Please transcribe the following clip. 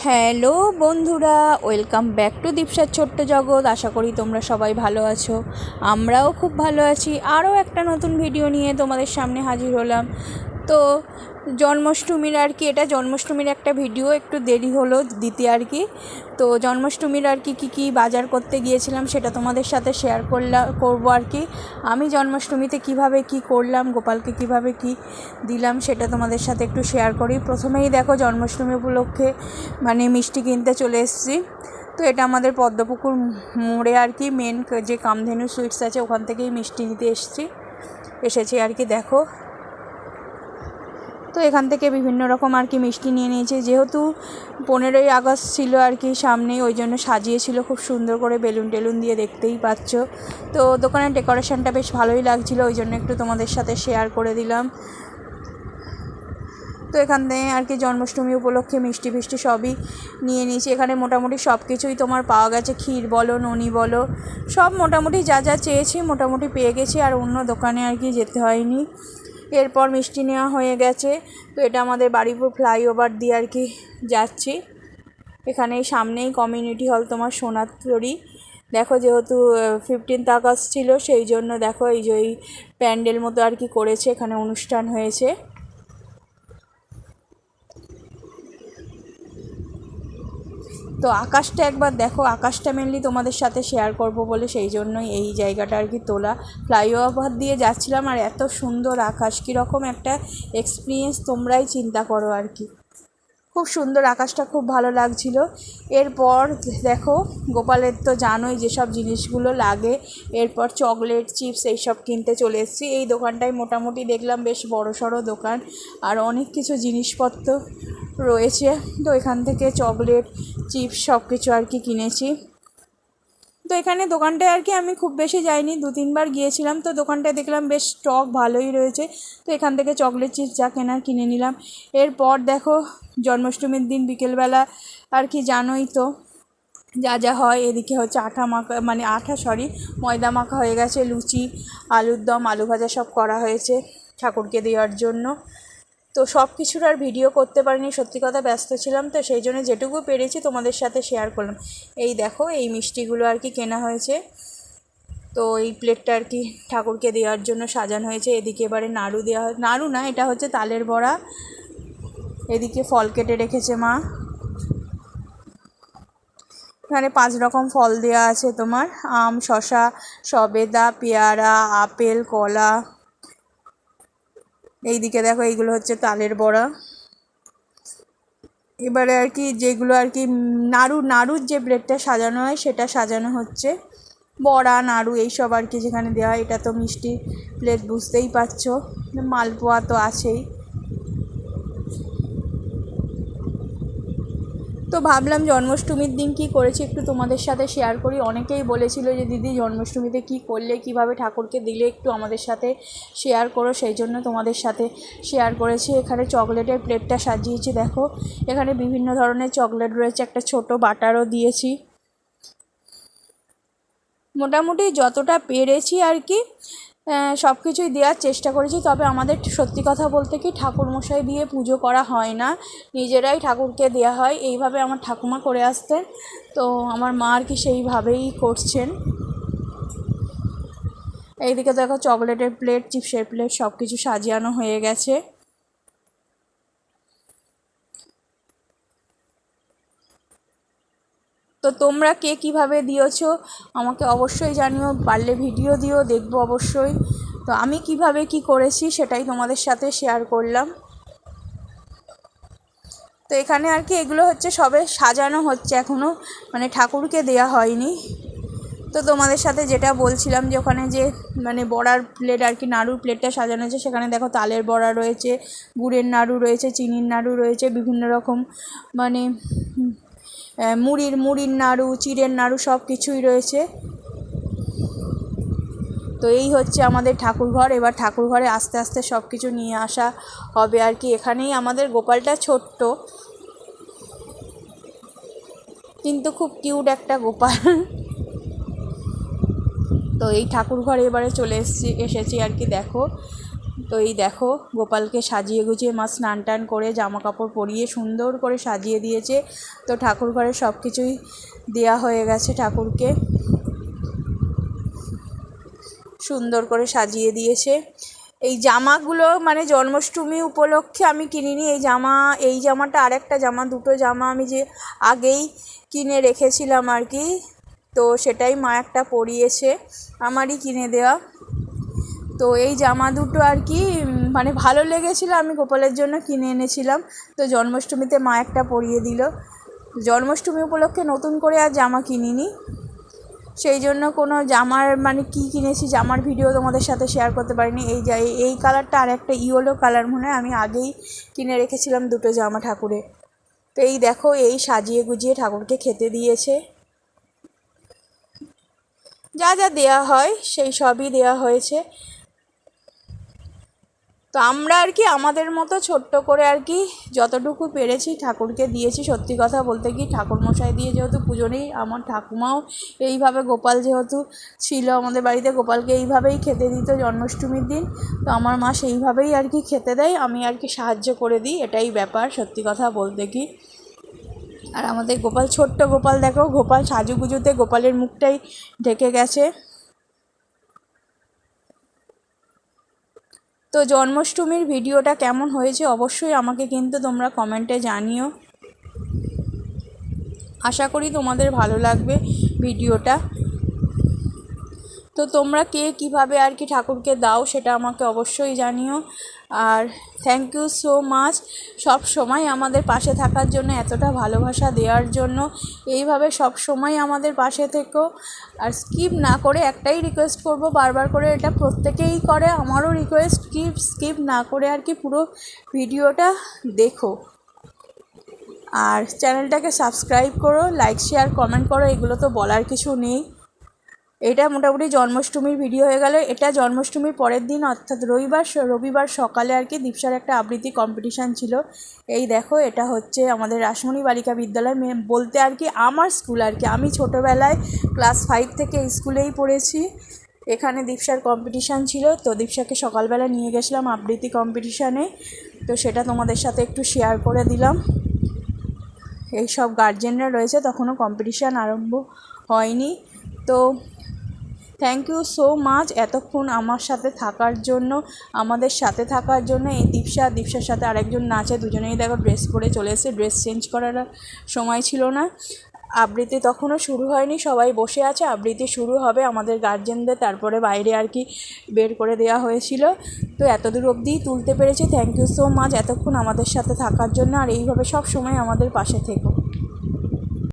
Hello বন্ধুরা, welcome back to দীপসার ছোট্ট জগৎ। আশা করি তোমরা সবাই ভালো আছো, আমরাও খুব ভালো আছি। আরও একটা নতুন ভিডিও নিয়ে তোমাদের সামনে হাজির হলাম। তো জন্মাষ্টমীর এটা জন্মাষ্টমীর একটা ভিডিও, একটু দেরি হলো দিতে তো জন্মাষ্টমীর কী বাজার করতে গিয়েছিলাম সেটা তোমাদের সাথে শেয়ার করবো আমি জন্মাষ্টমীতে কিভাবে কি করলাম, গোপালকে কিভাবে কি দিলাম সেটা তোমাদের সাথে একটু শেয়ার করি। প্রথমেই দেখো, জন্মাষ্টমী উপলক্ষে মিষ্টি কিনতে চলে এসেছি। তো এটা আমাদের পদ্মপুকুর মোড়ে মেন যে কামধেনু সুইটস আছে, ওখান থেকেই মিষ্টি নিতে এসেছি দেখো। তো এখান থেকে বিভিন্ন রকম মিষ্টি নিয়ে নিয়েছি। যেহেতু 15ই আগস্ট ছিল সামনেই, ওই জন্য সাজিয়েছিল খুব সুন্দর করে, বেলুন টেলুন দিয়ে, দেখতেই পাচ্ছ। তো দোকানের ডেকোরেশনটা বেশ ভালোই লাগছিলো, ওই জন্য একটু তোমাদের সাথে শেয়ার করে দিলাম। তো এখান থেকে জন্মাষ্টমী উপলক্ষে মিষ্টি ফিষ্টি সবই নিয়ে নিয়েছি। এখানে মোটামুটি সব কিছুই তোমার পাওয়া গেছে, ক্ষীর বলো, ননি বলো, সব মোটামুটি যা যা চেয়েছি মোটামুটি পেয়ে গেছি, আর অন্য দোকানে যেতে হয়নি। এরপর মিষ্টি নেওয়া হয়ে গেছে। তো এটা আমাদের বারুইপুর ফ্লাইওভার দিয়ে যাচ্ছি। এখানে সামনেই কমিউনিটি হল তোমার সোনাতরি। দেখো, যেহেতু 15th আগস্ট ছিল, সেই জন্য দেখো এই যে প্যান্ডেল মতো করেছে, এখানে অনুষ্ঠান হয়েছে। তো আকাশটা একবার দেখো, আকাশটা মেনলি তোমাদের সাথে শেয়ার করব বলে সেই জন্যই এই জায়গাটা তোলা। ফ্লাইওভার দিয়ে যাচ্ছিলাম, আর এত সুন্দর আকাশ, কীরকম একটা এক্সপিরিয়েন্স তোমরাই চিন্তা করো খুব সুন্দর আকাশটা, খুব ভালো লাগছিল। এরপর দেখো, গোপালের তো জানোই যেসব জিনিসগুলো লাগে, এরপর চকলেট, চিপস এইসব কিনতে চলে এসেছি। এই দোকানটায় মোটামুটি দেখলাম বেশ বড়সড় দোকান, আর অনেক কিছু জিনিসপত্র রয়েছে। তো এখান থেকে চকলেট, চিপস সব কিছু কিনেছি। তো এখানে দোকানটায় আমি খুব বেশি যাইনি, 2-3বার গিয়েছিলাম। তো দোকানটায় দেখলাম বেশ স্টক ভালোই রয়েছে। তো এখান থেকে চকলেট, চিপস যা কেনার কিনে নিলাম। এরপর দেখো, জন্মাষ্টমীর দিন বিকেলবেলা জানোই তো যা যা হয়। এদিকে হচ্ছে ময়দা মাখা হয়ে গেছে, লুচি, আলুর দম, আলু ভাজা সব করা হয়েছে ঠাকুরকে দেওয়ার জন্য। তো সব কিছুর আর ভিডিও করতে পারিনি, সত্যি কথা ব্যস্ত ছিলাম। তো সেই জন্য যেটুকু পেরেছি তোমাদের সাথে শেয়ার করলাম। এই দেখো, এই মিষ্টিগুলো কেনা হয়েছে। তো এই প্লেটটা ঠাকুরকে দেওয়ার জন্য সাজানো হয়েছে। এদিকে এবারে নাড়ু দেওয়া হয়, নাড়ু না, এটা হচ্ছে তালের বড়া। এদিকে ফল কেটে রেখেছে মা। এখানে 5 রকম ফল দেওয়া আছে তোমার, আম, শসা, সবেদা, পেয়ারা, আপেল, কলা। এইদিকে দেখো, এইগুলো হচ্ছে তালের বড়া। এবারে যেগুলো নাড়ুর যে প্লেটটা সাজানো হয় সেটা সাজানো হচ্ছে। বড়া, নাড়ু এইসব যেখানে দেওয়া হয়। এটা তো মিষ্টি প্লেট, বুঝতেই পারছো। মালপোয়া তো আছেই। তো ভাবলাম জন্মাষ্টমীর দিন কী করেছি একটু তোমাদের সাথে শেয়ার করি। অনেকেই বলেছিল যে দিদি জন্মাষ্টমীতে কী করলে, কীভাবে ঠাকুরকে দিলে একটু আমাদের সাথে শেয়ার করো, সেই জন্য তোমাদের সাথে শেয়ার করেছি। এখানে চকলেটের প্লেটটা সাজিয়েছি, দেখো এখানে বিভিন্ন ধরনের চকলেট রয়েছে, একটা ছোট বাটারও দিয়েছি। মোটামুটি যতটা পেরেছি সব কিছুই দেওয়ার চেষ্টা করেছি। তবে আমাদের সত্যি কথা বলতে ঠাকুরমশাই দিয়ে পুজো করা হয় না, নিজেরাই ঠাকুরকে দেওয়া হয়। এইভাবে আমার ঠাকুমা করে আসতেন, তো আমার মা সেইভাবেই করছেন। এইদিকে দেখো, চকলেটের প্লেট, চিপসের প্লেট সব কিছু সাজানো হয়ে গেছে। তো তোমরা কে কীভাবে দিয়েছো আমাকে অবশ্যই জানিও, পারলে ভিডিও দিও, দেখবো অবশ্যই। তো আমি কিভাবে কি করেছি সেটাই তোমাদের সাথে শেয়ার করলাম। তো এখানে এগুলো হচ্ছে সবে সাজানো হচ্ছে, এখনও ঠাকুরকে দেয়া হয়নি। তো তোমাদের সাথে যেটা বলছিলাম যে ওখানে যে বড়ার প্লেট নাড়ুর প্লেটটা সাজানো হয়েছে, সেখানে দেখো তালের বড়া রয়েছে, গুড়ের নাড়ু রয়েছে, চিনির নাড়ু রয়েছে, বিভিন্ন রকম মুড়ির নাড়ু, চিড়ের নাড়ু সব কিছুই রয়েছে। তো এই হচ্ছে আমাদের ঠাকুরঘর। এবার ঠাকুরঘরে আস্তে আস্তে সব কিছু নিয়ে আসা হবে এখানেই আমাদের গোপালটা ছোট্ট, কিন্তু খুব কিউট একটা গোপাল। তো এই ঠাকুরঘরে এবারে চলে এসেছি দেখো। তো তো এই দেখো গোপালকে সাজিয়ে গুছিয়ে মা স্নান টান করে জামা কাপড় পরিয়ে সুন্দর করে সাজিয়ে দিয়েছে। তো ঠাকুর ঘরে সব কিছুই দেওয়া হয়ে গেছে, ঠাকুরকে সুন্দর করে সাজিয়ে দিয়েছে। এই জামাগুলো মানে জন্মাষ্টমী উপলক্ষে আমি কিনিনি এই জামাটা আরেকটা জামা, দুটো জামা আমি যে আগেই কিনে রেখেছিলাম আর কি, তো সেটাই মা একটা পরিয়েছে, আমারই কিনে দেওয়া। তো এই জামা দুটো আর কি মানে ভালো লেগেছিলো, আমি গোপালের জন্য কিনে এনেছিলাম। তো জন্মাষ্টমীতে মা একটা পরিয়ে দিল। জন্মাষ্টমী উপলক্ষে নতুন করে আর জামা কিনিনি, সেই জন্য কোনো জামার মানে কী কিনেছি জামার ভিডিও তোমাদের সাথে শেয়ার করতে পারিনি। এই কালারটা আর একটা ইয়েলো কালার মনে হয় আমি আগেই কিনে রেখেছিলাম দুটো জামা ঠাকুরের। তো এই দেখো এই সাজিয়ে গুজিয়ে ঠাকুরকে খেতে দিয়েছে, যা যা দেয়া হয় সেই সবই দেয়া হয়েছে। তো আমরা আর কি আমাদের মতো ছোট্ট করে আর কি যতটুকু পেরেছি ঠাকুরকে দিয়েছি। সত্যি কথা বলতে কি ঠাকুরমশাই দিয়ে যেহেতু পুজো নেই, আমার ঠাকুমাও এইভাবে গোপাল যেহেতু ছিল আমাদের বাড়িতে, গোপালকে এইভাবেই খেতে দিত জন্মাষ্টমীর দিন। তো আমার মা সেইভাবেই আর কি খেতে দেয়, আমি আর কি সাহায্য করে দিই, এটাই ব্যাপার সত্যি কথা বলতে কি। আর আমাদের গোপাল ছোট্ট গোপাল, দেখো গোপাল সাজুগুজুতে গোপালের মুখটাই ঢেকে গেছে। তো জন্মাষ্টমীর ভিডিওটা কেমন হয়েছে অবশ্যই আমাকে কিন্তু তোমরা কমেন্টে জানিও। আশা করি তোমাদের ভালো লাগবে ভিডিওটা। তো তোমরা কে কীভাবে আর কি ঠাকুরকে দাও সেটা আমাকে অবশ্যই জানিও। আর থ্যাংক ইউ সো মাচ সব সময় আমাদের পাশে থাকার জন্য, এতটা ভালোবাসা দেওয়ার জন্য। এইভাবে সব সময় আমাদের পাশে থেকো। আর স্কিপ না করে একটাই রিকোয়েস্ট করব বারবার করে, এটা প্রত্যেকেই করে, আমারও রিকোয়েস্ট কি স্কিপ না করে আর কি পুরো ভিডিওটা দেখো। আর চ্যানেলটাকে সাবস্ক্রাইব করো, লাইক শেয়ার কমেন্ট করো, এগুলো তো বলার কিছু নেই। এটা মোটামুটি জন্মাষ্টমীর ভিডিও হয়ে গেল। এটা জন্মাষ্টমীর পরের দিন অর্থাৎ রবিবার সকালে আর কি দীপসার একটা আবৃত্তি কম্পিটিশান ছিল। এই দেখো এটা হচ্ছে আমাদের রাসমণি বালিকা বিদ্যালয়, বলতে আর কি আমার স্কুল আর কি, আমি ছোটোবেলায় ক্লাস 5 থেকে এই স্কুলেই পড়েছি। এখানে দীপসার কম্পিটিশান ছিল, তো দীপসাকে সকালবেলা নিয়ে গেছিলাম আবৃত্তি কম্পিটিশানে, তো সেটা তোমাদের সাথে একটু শেয়ার করে দিলাম। এই সব গার্জেনরা রয়েছে, তখনও কম্পিটিশান আরম্ভ হয়নি। তো থ্যাংক ইউ সো মাচ এতক্ষণ আমার সাথে থাকার জন্য, আমাদের সাথে থাকার জন্য। এই দীপসার সাথে আরেকজন নাচে, দুজনেই দেখো ড্রেস পরে চলে এসে, ড্রেস চেঞ্জ করার সময় ছিল না। আবৃত্তি তখনও শুরু হয়নি, সবাই বসে আছে, আবৃত্তি শুরু হবে আমাদের গার্জেনদের, তারপরে বাইরে আর কি বের করে দেওয়া হয়েছিল। তো এতদূর অবধিই তুলতে পেরেছি। থ্যাংক ইউ সো মাচ এতক্ষণ আমাদের সাথে থাকার জন্য, আর এইভাবে সব সময় আমাদের পাশে থেকো।